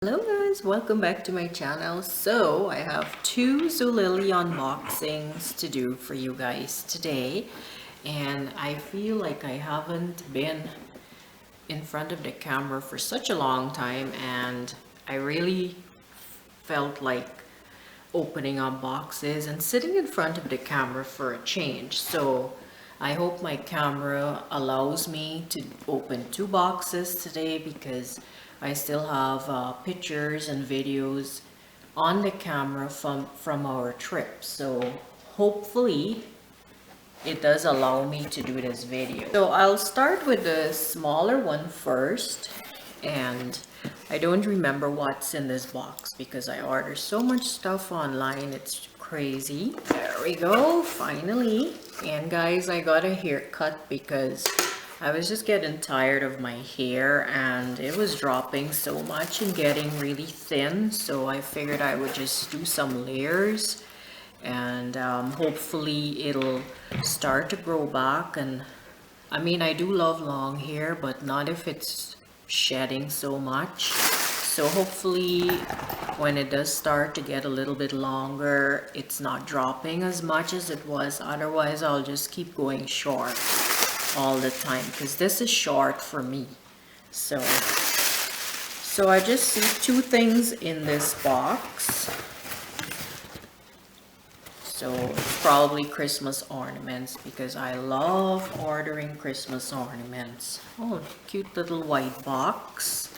Hello guys, welcome back to my channel. So I have two Zulily unboxings to do for you guys today, and I feel like I haven't been in front of the camera for such a long time, and I really felt like opening up boxes and sitting in front of the camera for a change. So I hope my camera allows me to open two boxes today because I still have pictures and videos on the camera from our trip. So hopefully it does allow me to do this video. So I'll start with the smaller one first, and I don't remember what's in this box because I order so much stuff online, it's crazy. There we go, finally. And guys, I got a haircut because I was just getting tired of my hair and it was dropping so much and getting really thin, so I figured I would just do some layers and hopefully it'll start to grow back. And I mean, I do love long hair, but not if it's shedding so much. So hopefully when it does start to get a little bit longer, it's not dropping as much as it was. Otherwise I'll just keep going short all the time because this is short for me. So I just see two things in this box. So it's probably Christmas ornaments because I love ordering Christmas ornaments. Oh, cute little white box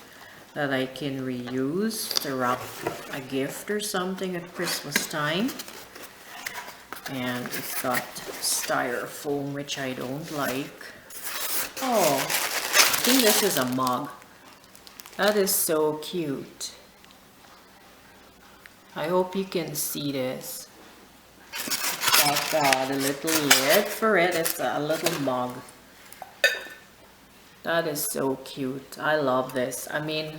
that I can reuse to wrap a gift or something at Christmas time. And it's got styrofoam, which I don't like. Oh, I think this is a mug. That is so cute. I hope you can see this. It's got a little lid for it. It's a little mug. That is so cute. I love this. I mean,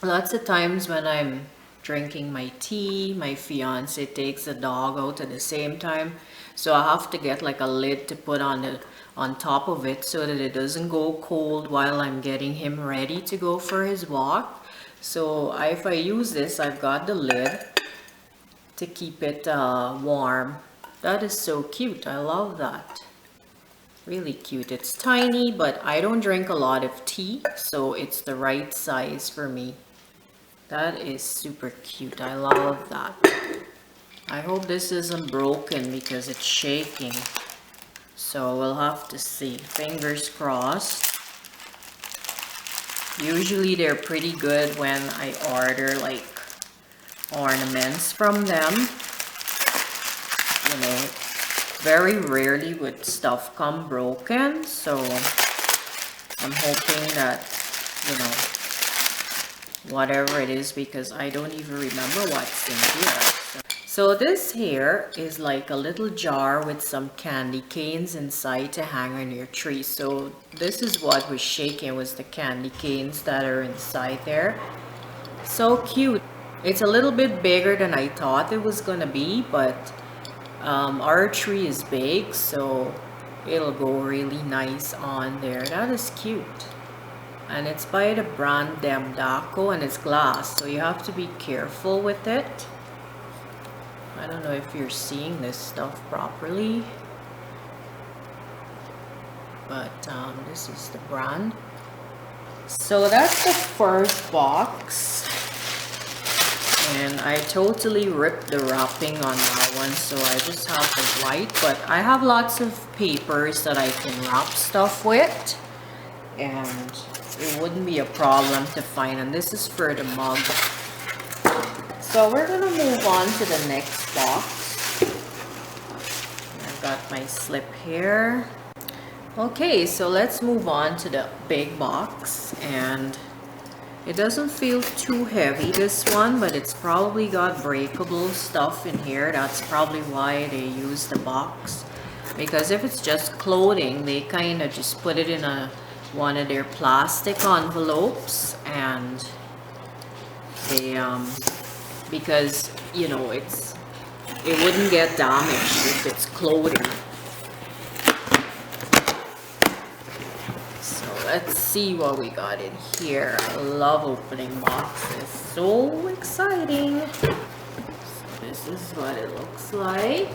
lots of times when I'm drinking my tea, my fiance takes the dog out at the same time, so I have to get like a lid to put on top of it so that it doesn't go cold while I'm getting him ready to go for his walk. So if I use this, I've got the lid to keep it warm. That is so cute. I love that. Really cute. It's tiny, but I don't drink a lot of tea, so it's the right size for me. That is super cute. I love that. I hope this isn't broken because it's shaking. So we'll have to see. Fingers crossed. Usually they're pretty good when I order like ornaments from them. You know, very rarely would stuff come broken. So I'm hoping that, you know, whatever it is, because I don't even remember what's in here. So this here is like a little jar with some candy canes inside to hang on your tree. So this is what was shaking, was the candy canes that are inside there. So cute. It's a little bit bigger than I thought it was gonna be, but our tree is big, so it'll go really nice on there. That is cute. And it's by the brand Demdaco, and it's glass, so you have to be careful with it. I don't know if you're seeing this stuff properly, but this is the brand. So that's the first box, and I totally ripped the wrapping on that one, so I just have the white, but I have lots of papers that I can wrap stuff with, and it wouldn't be a problem to find. And this is for the mug. So we're gonna move on to the next box. I've got my slip here. Okay, so let's move on to the big box, and it doesn't feel too heavy, this one, but it's probably got breakable stuff in here. That's probably why they use the box, because if it's just clothing, they kind of just put it in one of their plastic envelopes, and they because, you know, it wouldn't get damaged if it's clothing. So let's see what we got in here. I love opening boxes. so exciting. So this is what it looks like.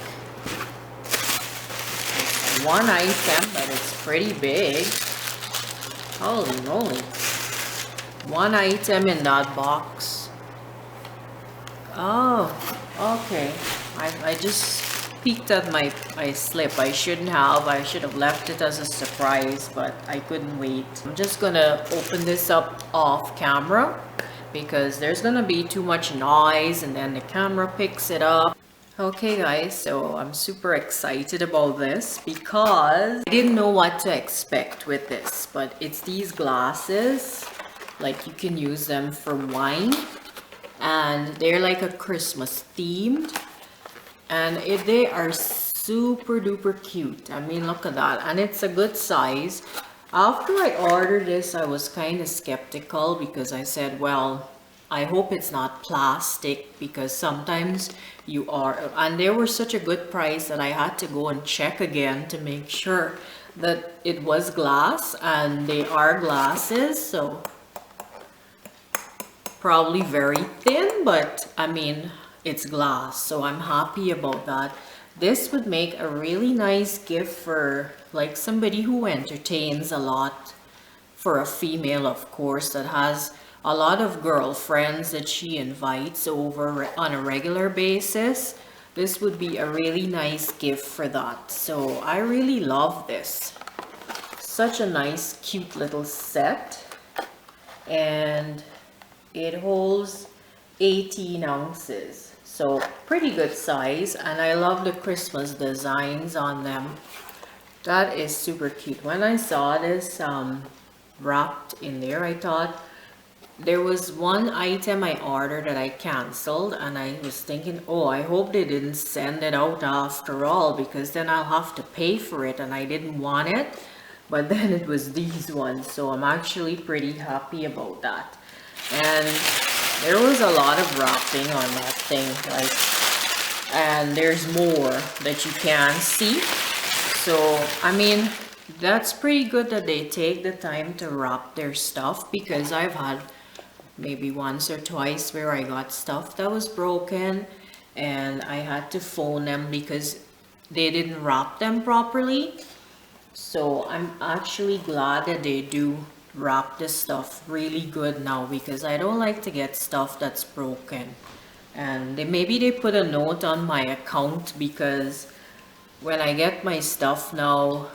It's one item, but it's pretty big. Holy moly. One item in that box. Oh, okay. I just peeked at my slip. I shouldn't have. I should have left it as a surprise, but I couldn't wait. I'm just gonna open this up off camera because there's gonna be too much noise and then the camera picks it up. Okay guys, so I'm super excited about this because I didn't know what to expect with this, but it's these glasses. Like you can use them for wine and they're like a Christmas themed. And they are super duper cute. I mean, look at that. And it's a good size. After I ordered this, I was kind of skeptical because I said, well, I hope it's not plastic because sometimes you are. And they were such a good price that I had to go and check again to make sure that it was glass. And they are glasses, so probably very thin, but I mean, it's glass, so I'm happy about that. This would make a really nice gift for like somebody who entertains a lot, for a female of course that has a lot of girlfriends that she invites over on a regular basis. This would be a really nice gift for that. So I really love this. Such a nice cute little set, and it holds 18 ounces. So pretty good size, and I love the Christmas designs on them. That is super cute. When I saw this wrapped in there, I thought there was one item I ordered that I canceled, and I was thinking, oh, I hope they didn't send it out after all because then I'll have to pay for it, and I didn't want it. But then it was these ones, so I'm actually pretty happy about that. And there was a lot of wrapping on that thing, like, and there's more that you can see. So, I mean, that's pretty good that they take the time to wrap their stuff, because I've had maybe once or twice where I got stuff that was broken and I had to phone them because they didn't wrap them properly. So I'm actually glad that they do wrap this stuff really good now, because I don't like to get stuff that's broken. And maybe they put a note on my account, because when I get my stuff now,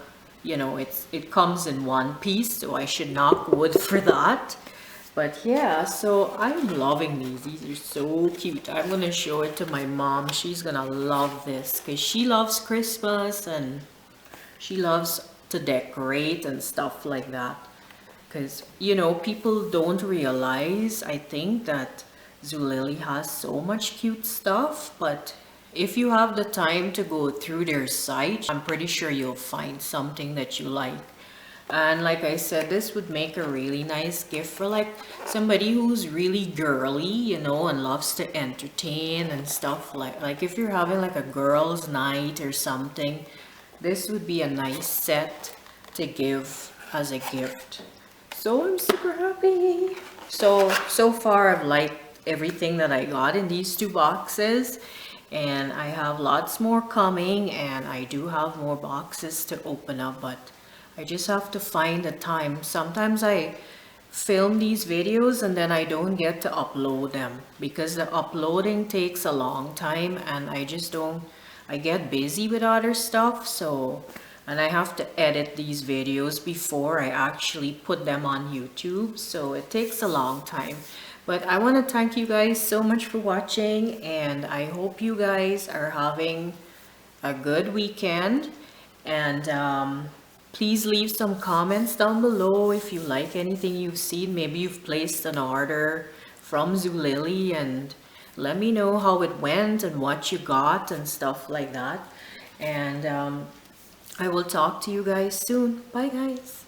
you know, it comes in one piece, so I should knock wood for that. But yeah, so I'm loving these are so cute. I'm gonna show it to my mom. She's gonna love this because she loves Christmas and she loves to decorate and stuff like that. Because, you know, people don't realize, I think, that Zulily has so much cute stuff, but if you have the time to go through their site, I'm pretty sure you'll find something that you like. And like I said, this would make a really nice gift for like somebody who's really girly, you know, and loves to entertain and stuff. Like if you're having like a girls' night or something, this would be a nice set to give as a gift. So I'm super happy. So far I've liked everything that I got in these two boxes, and I have lots more coming, and I do have more boxes to open up, but I just have to find the time. Sometimes I film these videos and then I don't get to upload them because the uploading takes a long time, and I just don't, I get busy with other stuff. So, and I have to edit these videos before I actually put them on YouTube, so it takes a long time. But I want to thank you guys so much for watching, and I hope you guys are having a good weekend. And please leave some comments down below if you like anything you've seen. Maybe you've placed an order from Zulily, and let me know how it went and what you got and stuff like that. And I will talk to you guys soon. Bye guys.